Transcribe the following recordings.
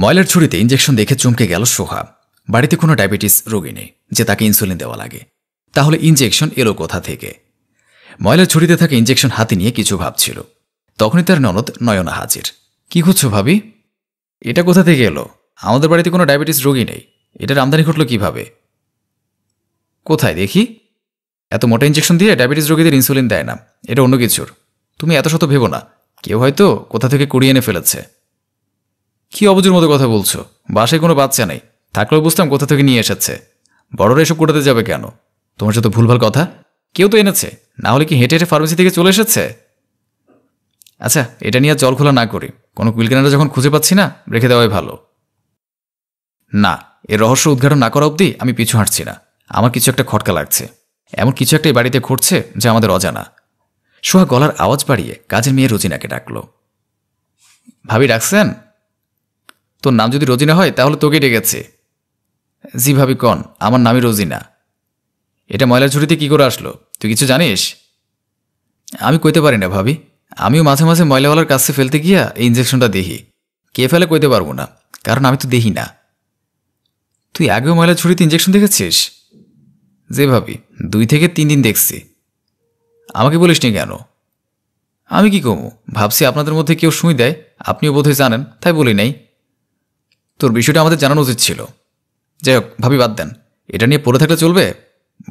ময়লার ছুরিতে ইঞ্জেকশন দেখে চমকে গেল সোহা। বাড়িতে কোনো ডায়াবেটিস রোগী নেই যে তাকে ইনসুলিন দেওয়া লাগে, তাহলে ইঞ্জেকশন এলো কোথা থেকে? ময়লার ছুরিতে থাকা ইঞ্জেকশন হাতে নিয়ে কিছু ভাবছিল, তখনই তার ননদ নয়না হাজির। কি খুঁজছো ভাবি? এটা কোথা থেকে এলো? আমাদের বাড়িতে কোনো ডায়াবেটিস রোগী নেই, এটার আমদানি ঘটল কিভাবে? কোথায় দেখি? এত মোটা ইঞ্জেকশন দিয়ে ডায়াবেটিস রোগীদের ইনসুলিন দেয় না, এটা অন্য কিছুর। তুমি এত শত ভেবো না, কেউ হয়তো কোথা থেকে কুড়িয়ে এনে ফেলেছে। কি অবুঝের মতো কথা বলছো? বাসায় কোনো বাচ্চা নেই, থাকলেও বুঝতাম কোথা থেকে নিয়ে এসেছে। বড়রা এসব কোটাতে যাবে কেন? তোমার সাথে ভুলভাল কথা। কেউ তো এনেছে, না হলে কি হেঁটে হেঁটে ফার্মেসি থেকে চলে এসেছে? আচ্ছা, এটা নিয়ে জল খোলা না করি, কোনো কুইলকেনারা যখন খুঁজে পাচ্ছি না, রেখে দেওয়াই ভালো। না, এর রহস্য উদ্ঘাটন না করা অবধি আমি পিছু হাঁটছি না। আমার কিছু একটা খটকা লাগছে, এমন কিছু একটা এই বাড়িতে ঘটছে যা আমাদের অজানা। সোহা গলার আওয়াজ বাড়িয়ে কাজের মেয়ে রোজিনাকে ডাকল। ভাবি ডাকছেন? তোর নাম যদি রোজিনা হয় তাহলে তোকে ডেকেছে। জি ভাবি কন, আমার নামই রোজিনা। এটা ময়লার ঝুড়িতে কি করে আসলো, তুই কিছু জানিস? আমি কইতে পারি না ভাবি, আমিও মাঝে মাঝে ময়লাওয়ালার কাছে ফেলতে গিয়া এই ইঞ্জেকশনটা দেখি। কে ফেলে কইতে পারবো না, কারণ আমি তো দেখি না। তুই আগেও ময়লার ঝুড়িতে ইঞ্জেকশন দেখেছিস? যে ভাবি, 2 থেকে 3 দিন দেখছি। আমাকে বলিসনি কেন? আমি কি কমু, ভাবছি আপনাদের মধ্যে কেউ সুই দেয়, আপনিও বোধহয় জানেন, তাই বলি নাই। তোর বিষয়টা আমাদের জানানো উচিত ছিল। যাই হোক ভাবি, বাদ দেন, এটা নিয়ে পড়ে থাকলে চলবে?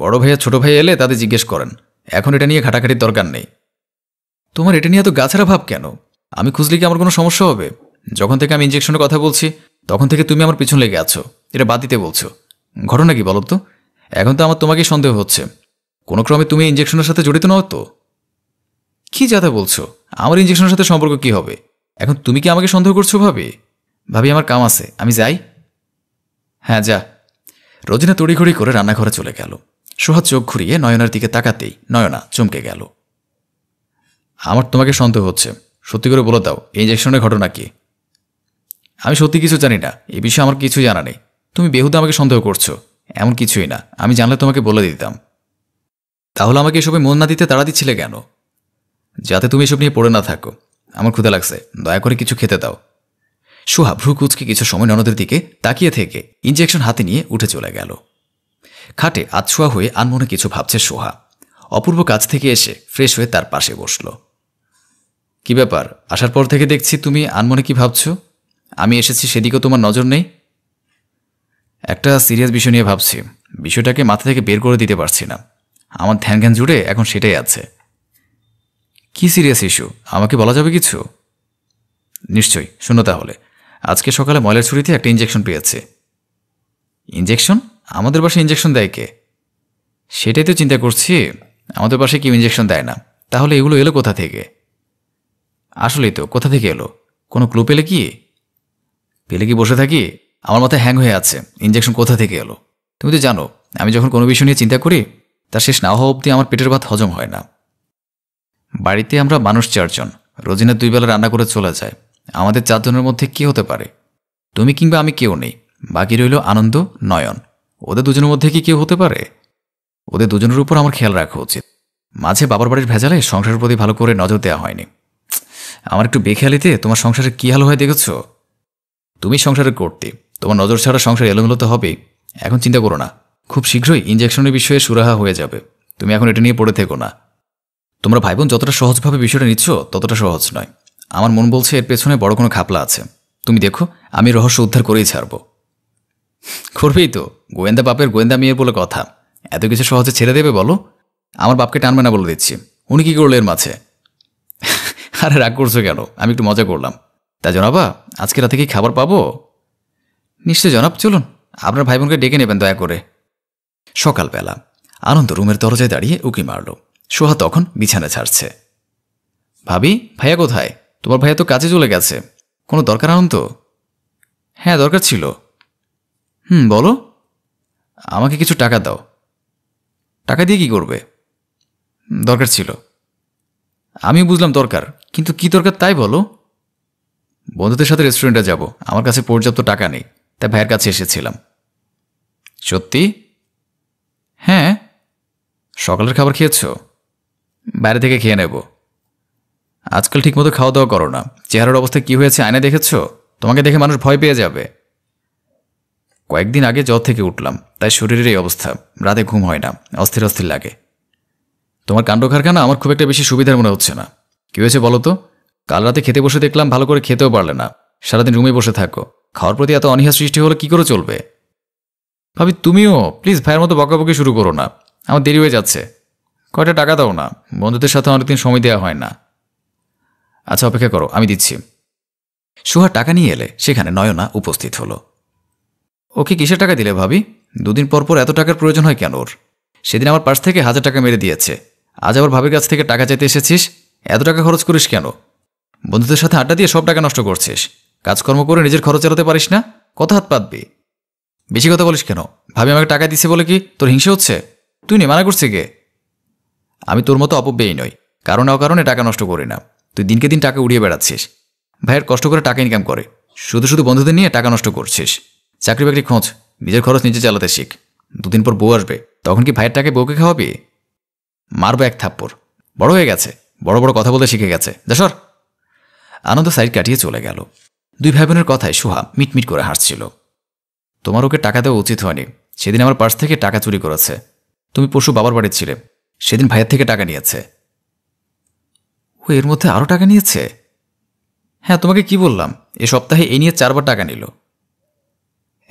বড় ভাইয়া ছোট ভাই এলে তাদের জিজ্ঞেস করেন, এখন এটা নিয়ে ঘাটাঘাটির দরকার নেই। তোমার এটা নিয়ে তো গাছারা ভাব কেন? আমি খুঁজলে কি আমার কোনো সমস্যা হবে? যখন থেকে আমি ইঞ্জেকশনের কথা বলছি তখন থেকে তুমি আমার পিছন লেগে আছো, এটা বাদ দিতে বলছো। ঘটনা কি বলো তো? এখন তো আমার তোমাকেই সন্দেহ হচ্ছে, কোনো ক্রমে তুমি ইঞ্জেকশনের সাথে জড়িত নও তো? কি যাতা বলছো? আমার ইঞ্জেকশনের সাথে সম্পর্ক কি হবে? এখন তুমি কি আমাকে সন্দেহ করছো ভাবি? ভাবি আমার কাম আছে, আমি যাই। হ্যাঁ যা। রোজিনা তড়িঘড়ি করে রান্নাঘরে চলে গেল। সোহা চোখ ঘুরিয়ে নয়নার দিকে তাকাতেই নয়না চমকে গেল। আমার তোমাকে সন্দেহ হচ্ছে, সত্যি করে বলে দাও, এই ইঞ্জেকশনের ঘটনা কি? আমি সত্যি কিছু জানি না, এ বিষয়ে আমার কিছুই জানা নেই। তুমি বেহুদা আমাকে সন্দেহ করছো, এমন কিছুই না, আমি জানলে তোমাকে বলে দিতাম। তাহলে আমাকে এসবে মন না দিতে তাড়া দিচ্ছিলে কেন? যাতে তুমি এসব নিয়ে পড়ে না থাকো। আমার ক্ষুধা লাগছে, দয়া করে কিছু খেতে দাও। সোহা ভ্রু কুচকে কিছু সময় ননদের দিকে তাকিয়ে থেকে ইঞ্জেকশন হাতে নিয়ে উঠে চলে গেল। খাটে আধশোয়া হয়ে আনমনে কিছু ভাবছে সোহা। অপূর্ব কাজ থেকে এসে ফ্রেশ হয়ে তার পাশে বসল। কি ব্যাপার, আসার পর থেকে দেখছি তুমি আনমনে কি ভাবছো? আমি এসেছি সেদিকেও তোমার নজর নেই? একটা সিরিয়াস বিষয় নিয়ে ভাবছি, বিষয়টাকে মাথা থেকে বের করে দিতে পারছি না। আমার ধ্যান জ্ঞান জুড়ে এখন সেটাই আছে। কি সিরিয়াস ইস্যু, আমাকে বলা যাবে কিছু? নিশ্চয়ই, শোনো তাহলে। আজকে সকালে ময়লার ছুরিতে একটা ইঞ্জেকশন পেয়েছে। ইঞ্জেকশন? আমাদের বাসায় ইঞ্জেকশন দেয় কে? সেটাই তো চিন্তা করছি, আমাদের বাসায় কেউ ইঞ্জেকশন দেয় না, তাহলে এগুলো এলো কোথা থেকে? আসলেই তো, কোথা থেকে এলো? কোনো ক্লু পেলে কি? পেলে কি বসে থাকি? আমার মাথায় হ্যাং হয়ে আছে, ইঞ্জেকশন কোথা থেকে এলো? তুমি তো জানো, আমি যখন কোনো বিষয় নিয়ে চিন্তা করি তার শেষ না হওয়া অবধি আমার পেটের ভাত হজম হয় না। বাড়িতে আমরা মানুষ 4 জন, রোজিনা 2 বেলা রান্না করে চলে যায়। আমাদের 4 জনের মধ্যে কে হতে পারে? তুমি কিংবা আমি কেউ নেই, বাকি রইল আনন্দ, নয়ন। ওদের দুজনের মধ্যে কি কেউ হতে পারে? ওদের দুজনের উপর আমার খেয়াল রাখা উচিত। মাঝে বাবার বাড়ির ভেজালে সংসারের প্রতি ভালো করে নজর দেওয়া হয়নি। আমার একটু বেখেয়ালিতে তোমার সংসারে কি হাল হয় দেখেছ? তুমি সংসারে করতে, তোমার নজর ছাড়া সংসার এলোমেলো তো হবেই। এখন চিন্তা করো না, খুব শীঘ্রই ইঞ্জেকশনের বিষয়ে সুরাহা হয়ে যাবে। তুমি এখন এটা নিয়ে পড়ে থেকো না। তোমরা ভাই বোন যতটা সহজভাবে বিষয়টা নিচ্ছ ততটা সহজ নয়। আমার মন বলছে এর পেছনে বড় কোনো খাপলা আছে। তুমি দেখো, আমি রহস্য উদ্ধার করেই ছাড়ব। করবেই তো, গোয়েন্দা বাপের গোয়েন্দা মেয়ে বলে কথা। এত কিছু সহজে ছেড়ে দেবে বলো? আমার বাপকে টানবে না বলে দিচ্ছি। উনি কি করলো এর মাঝে? আরে রাগ করছো কেন, আমি একটু মজা করলাম। তা জনাবা, আজকে রাতে কি খাবার পাবো? নিশ্চয় জনাব, চলুন আপনার ভাই বোনকে ডেকে নেবেন দয়া করে। সকালবেলা আনন্দ রুমের দরজায় দাঁড়িয়ে উকি মারল। সোহা তখন বিছানা ছাড়ছে। ভাবি, ভাইয়া কোথায়? তোমার ভাইয়া তো কাজে চলে গেছে। কোনো দরকার আনন্দ? হ্যাঁ দরকার ছিল। বলো। আমাকে কিছু টাকা দাও। টাকা দিয়ে কি করবে? দরকার ছিল। আমি বুঝলাম দরকার, কিন্তু কি দরকার তাই বলো। বন্ধুদের সাথে রেস্টুরেন্টে যাব, আমার কাছে পর্যাপ্ত টাকা নেই, তাই ভাইয়ের কাছে এসেছিলাম। সত্যি? হ্যাঁ। সকালের খাবার খেয়েছ? বাইরে থেকে খেয়ে নেব। আজকাল ঠিকমতো খাওয়া দাওয়া করো না, চেহারার অবস্থা কি হয়েছে আয়নায় দেখেছ? তোমাকে দেখে মানুষ ভয় পেয়ে যাবে। কয়েকদিন আগে জ্বর থেকে উঠলাম, তাই শরীরের এই অবস্থা। রাতে ঘুম হয় না, অস্থির অস্থির লাগে। তোমার কাণ্ড কারখানা আমার খুব একটা বেশি সুবিধার মনে হচ্ছে না। কি হয়েছে বলো তো? কাল রাতে খেতে বসে দেখলাম ভালো করে খেতেও পারলে না, সারাদিন রুমে বসে থাকো। খাওয়ার প্রতি এত অনীহা সৃষ্টি হলে কি করে চলবে? ভাবি তুমিও প্লিজ ভাইয়ের মতো বকাবকি শুরু করো না, আমার দেরি হয়ে যাচ্ছে। কয়টা টাকা দাও না, বন্ধুদের সাথে অনেকদিন সময় দেওয়া হয় না। আচ্ছা অপেক্ষা করো, আমি দিচ্ছি। সুহা টাকা নিয়ে এলে সেখানে নয়না উপস্থিত হলো। ওকে কিসের টাকা দিলে ভাবি? দুদিন পর পর এত টাকার প্রয়োজন হয় কেন ওর? সেদিন আমার পার্স থেকে 1000 টাকা মেরে দিয়েছে, আজ আবার ভাবির কাছ থেকে টাকা চাইতে এসেছিস। এত টাকা খরচ করিস কেন? বন্ধুদের সাথে আড্ডা দিয়ে সব টাকা নষ্ট করছিস। কাজকর্ম করে নিজের খরচ চালাতে পারিস না, কত হাত পাতবি? বেশি কথা বলিস কেন? ভাবি আমাকে টাকা দিছে বলে কি তোর হিংসে হচ্ছে? তুই নে, মানা করছে কে? আমি তোর মতো অপব্যয়ী নই, কারণে অকারণে টাকা নষ্ট করি না। তুই দিনকে দিন টাকা উড়িয়ে বেড়াচ্ছিস। ভাইয়ের কষ্ট করে টাকা ইনকাম করে, শুধু শুধু বন্ধুদের নিয়ে টাকা নষ্ট করছিস। চাকরি বাকরি খোঁজ, নিজের খরচ নিজে চালাতে শিখ। দুদিন পর বউ আসবে, তখন কি ভাইয়ের টাকায় বউকে খাওয়াবি? মারবো এক থাপ্পড়। বড় হয়ে গেছে, বড় বড় কথা বলতে শিখে গেছে, যা সর। আনন্দ সাইড কাটিয়ে চলে গেল। দুই ভাই বোনের কথায় সুহা মিটমিট করে হাসছিল। তোমার ওকে টাকা দেওয়া উচিত হয়নি, সেদিন আমার পার্স থেকে টাকা চুরি করেছে। তুমি পরশু বাবার বাড়িতে ছিলে, সেদিন ভাইয়ের থেকে টাকা নিয়েছে। ও এর মধ্যে আরও টাকা নিয়েছে? হ্যাঁ, তোমাকে কি বললাম, এ সপ্তাহে এই নিয়ে 4 বার টাকা নিল।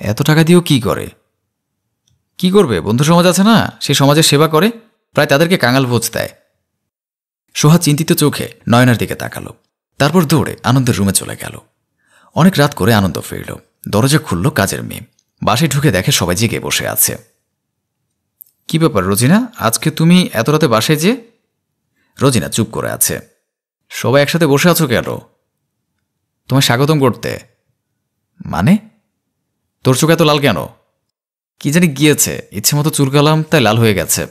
এত টাকা দিয়েও কি করে? কি করবে? বন্ধু সমাজ আছে না, সেই সমাজের সেবা করে, প্রায় তাদেরকে কাঙাল ভোজ দেয়। সোহা চিন্তিত চোখে নয়নার দিকে তাকালো, তারপর দৌড়ে আনন্দের রুমে চলে গেল। অনেক রাত করে আনন্দ ফিরল। দরজা খুলল কাজের মেয়ে। বাসায় ঢুকে দেখে সবাই জেগে বসে আছে। কি ব্যাপার রোজিনা, আজকে তুমি এত রাতে বাসায় যে? রোজিনা চুপ করে আছে। সবাই একসাথে বসে আছো কেন? তোমায় স্বাগতম করতে। মানে? তোর চোখ এত লাল কেন? কি জানি গিয়েছে, ইচ্ছে মতো চুলকালাম তাই লাল হয়ে গেছে।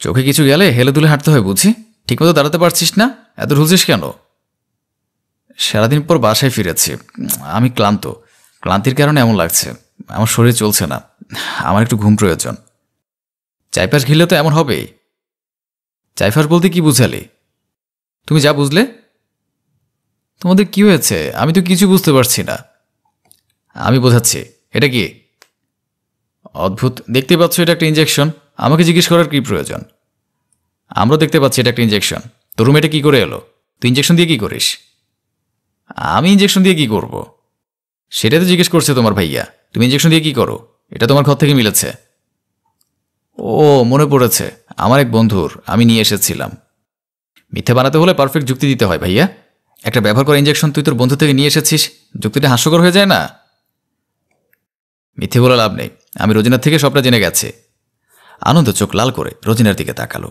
চোখে কিছু গেলে হেলে দুলে হাঁটতে হয় বুঝি? ঠিকমতো দাঁড়াতে পারছিস না, এত ঢুলছিস কেন? সারাদিন পর বাসায় ফিরেছি, আমি ক্লান্ত। ক্লান্তির কারণে এমন লাগছে, আমার শরীর চলছে না, আমার একটু ঘুম প্রয়োজন। চাইপাস ঘিরলে তো এমন হবেই। চাইফাস বলতে কি বুঝালি? তুমি যা বুঝলে। তোমাদের কি হয়েছে? আমি তো কিছু বুঝতে পারছি না। আমি বোঝাচ্ছি। এটা কি? অদ্ভুত, দেখতে পাচ্ছ এটা একটা ইঞ্জেকশন, আমাকে জিজ্ঞেস করার কি প্রয়োজন? আমরা দেখতে পাচ্ছি এটা একটা ইঞ্জেকশন। তোর রুমে এটা কি করে এলো? তুই ইঞ্জেকশন দিয়ে কি করিস? আমি ইঞ্জেকশন দিয়ে কি করব? সেটাই তো জিজ্ঞেস করছে তোমার ভাইয়া, তুমি ইঞ্জেকশন দিয়ে কি করো? এটা তোমার ঘর থেকে মিলেছে। ও মনে পড়েছে, আমার এক বন্ধুর, আমি নিয়ে এসেছিলাম। মিথ্যে বানাতে হলে পারফেক্ট যুক্তি দিতে হয় ভাইয়া। একটা ব্যবহার করা ইঞ্জেকশন তুই তোর বন্ধু থেকে নিয়ে এসেছিস, যুক্তিটা হাস্যকর হয়ে যায় না? মিথ্যে বলে লাভ নেই, আমি রোজিনার থেকে সবটা জেনে গেছি। আনন্দ চোখ লাল করে রোজিনার দিকে তাকালো।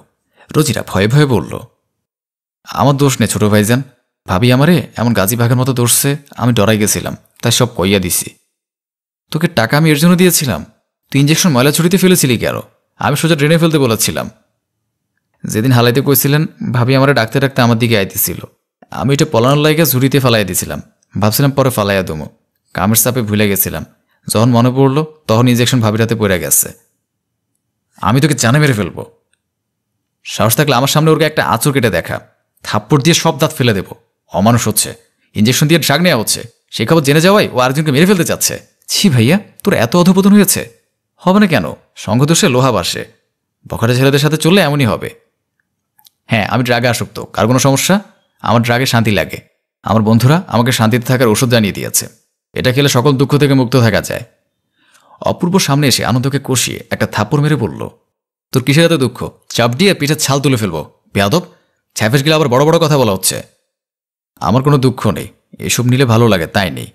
রোজিনা ভয়ে ভয়ে বলল, আমার দোষ নেই ছোট ভাইজান, ভাবি আমারে এমন গাজী বাঘের মতো দোষছে, আমি ডরাই গেছিলাম, তাই সব কইয়া দিছি। তোকে টাকা আমি এর জন্য দিয়েছিলাম? তুই ইঞ্জেকশন ময়লা ছুটিতে ফেলেছিলি কেন? আমি সোজা ড্রেনে ফেলতে বলেছিলাম। যেদিন হালাইতে কইছিলেন, ভাবি আমারে ডাকতে ডাকতে আমার দিকে আইতেছিল। আমি এটা পলানোর লাইগা ঝুড়িতে ফালাইয়া দিছিলাম, ভাবছিলাম পরে ফালাইয়া দমো। কামের চাপে ভুলে গেছিলাম, যখন মনে পড়লো তখন ইঞ্জেকশন ভাবির হাতে পড়ে গেছে। আমি তোকে জানে মেরে ফেলবো। সাহস থাকলে আমার সামনে ওকে একটা আঁচড় কেটে দেখা, থাপ্পড় দিয়ে সব দাঁত ফেলে দেবো। অমানুষ হচ্ছে, ইঞ্জেকশন দিয়ে ড্রাগ নেওয়া হচ্ছে, সেই খবর জেনে যাওয়াই ও আরেকজনকে মেরে ফেলতে চাচ্ছে। ছি ভাইয়া, তোর এত অধপতন হয়েছে? হবে না কেন? সংঘদোষে লোহা বাসে, বখাটে ছেলেদের সাথে চললে এমনই হবে। হ্যাঁ, আমি ড্রাগে আসক্ত, কার কোনো সমস্যা? আমার ড্রাগে শান্তি লাগে। আমার বন্ধুরা আমাকে শান্তিতে থাকার ওষুধ জানিয়ে দিয়েছে, এটা খেলে সকল দুঃখ থেকে মুক্ত থাকা যায়। অপূর্ব সামনে এসে আনন্দকে কষিয়ে একটা থাপ্পড় মেরে বলল, তোর কিসের এত দুঃখ? চাপ দিয়ে পিঠের ছাল তুলে ফেলবো বেয়াদব। ছ্যাফেস গেলে আবার বড় বড় কথা বলা হচ্ছে। আমার কোনো দুঃখ নেই, এসব নিলে ভালো লাগে তাই নেই।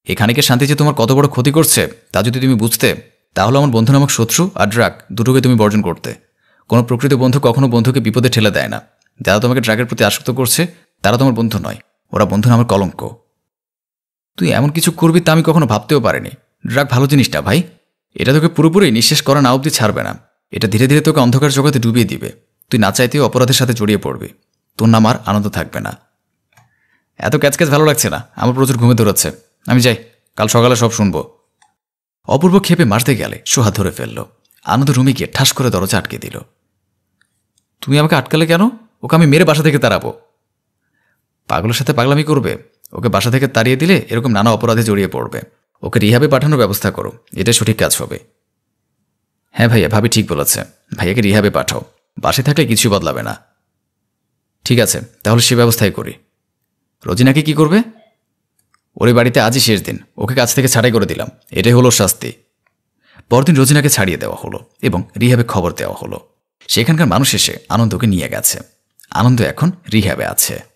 এখানেকে শান্তি যে তোমার কত বড় ক্ষতি করছে তা যদি তুমি বুঝতে, তাহলে আমার বন্ধু নামক শত্রু আর ড্রাগ দুটোকে তুমি বর্জন করতে। কোনো প্রকৃত বন্ধু কখনো বন্ধুকে বিপদে ঠেলে দেয় না। যারা তোমাকে ড্রাগের প্রতি আসক্ত করছে তারা তোমার বন্ধু নয়, ওরা বন্ধু নামের কলঙ্ক। তুই এমন কিছু করবি তা আমি কখনো ভাবতেও পারিনি। ড্রাগ ভালো জিনিসটা ভাই, এটা তোকে পুরোপুরি নিঃশেষ করা না অবধি ছাড়বে না। এটা ধীরে ধীরে তোকে অন্ধকার জগতে ডুবিয়ে দিবে। তুই না চাইতেও অপরাধের সাথে জড়িয়ে পড়বি, তোর নাম আর আনন্দ থাকবে না। এত ক্যাচক্যাচ ভালো লাগছে না, আমার প্রচুর ঘুমে ধরাচ্ছে, আমি যাই, কাল সকালে সব শুনবো। অপূর্ব ক্ষেপে মারতে গেলে সোহা ধরে ফেলল। আনন্দ রুমে গিয়ে ঠাস করে দরজা আটকে দিল। তুমি আমাকে আটকালে কেন? ওকে আমি মেরে বাসা থেকে তাড়াবো। পাগলের সাথে পাগলামি করবে? ওকে বাসা থেকে তাড়িয়ে দিলে এরকম নানা অপরাধে জড়িয়ে পড়বে। ওকে রিহাবে পাঠানোর ব্যবস্থা করো, এটা সঠিক কাজ হবে। হ্যাঁ ভাইয়া, ভাবি ঠিক বলেছে, ভাইয়াকে রিহাবে পাঠাও, বাসে থাকলে কিছু বদলাবে না। ঠিক আছে, তাহলে সে ব্যবস্থাই করি। রোজিনাকে কি করবে? ওর বাড়িতে আজই শেষ দিন, ওকে কাছ থেকে ছাড়াই করে দিলাম, এটাই হলো শাস্তি। পরদিন রোজিনাকে ছাড়িয়ে দেওয়া হলো এবং রিহাবে খবর দেওয়া হলো। সেখানকার মানুষ এসে আনন্দকে নিয়ে গেছে। আনন্দ এখন রিহাবে আছে।